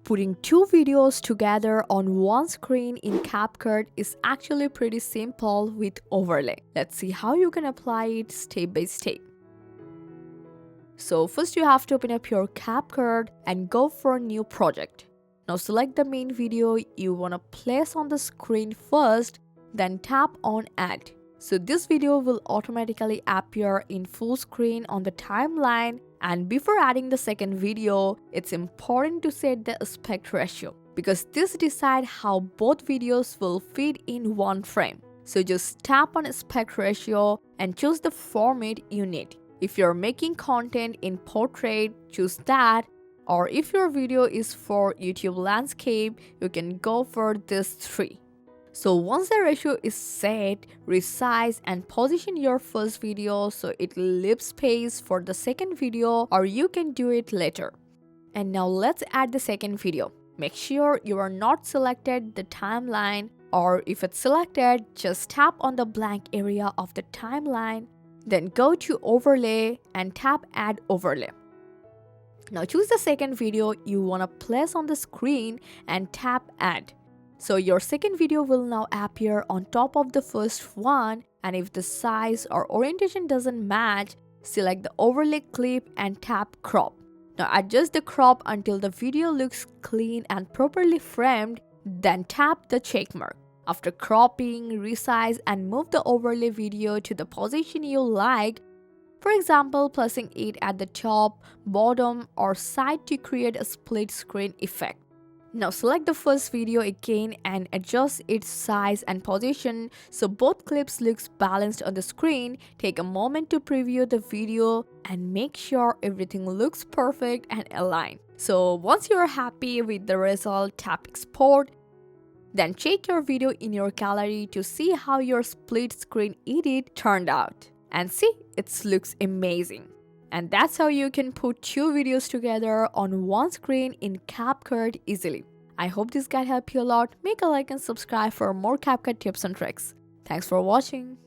Putting two videos together on one screen in CapCut is actually pretty simple with overlay. Let's see how you can apply it step by step. So first you have to open up your CapCut and go for a new project. Now select the main video you want to place on the screen first, then tap on Add. So this video will automatically appear in full screen on the timeline, and before adding the second video, it's important to set the aspect ratio because this decides how both videos will fit in one frame. So just tap on aspect ratio and choose the format you need. If you're making content in portrait, choose that, or if your video is for YouTube landscape, you can go for these three. So once the ratio is set, resize and position your first video so it leaves space for the second video, or you can do it later. And now let's add the second video. Make sure you are not selected the timeline, or if it's selected, just tap on the blank area of the timeline, then go to overlay and tap add overlay. Now choose the second video you want to place on the screen and tap add. So your second video will now appear on top of the first one, and if the size or orientation doesn't match, select the overlay clip and tap crop. Now adjust the crop until the video looks clean and properly framed, then tap the check mark. After cropping, resize and move the overlay video to the position you like. For example, placing it at the top, bottom or side to create a split screen effect. Now select the first video again and adjust its size and position so both clips looks balanced on the screen. Take a moment to preview the video and make sure everything looks perfect and aligned. So once you are happy with the result, tap export. Then check your video in your gallery to see how your split screen edit turned out. And see, it looks amazing. And that's how you can put two videos together on one screen in CapCut easily. I hope this guide helped you a lot. Make a like and subscribe for more CapCut tips and tricks. Thanks for watching.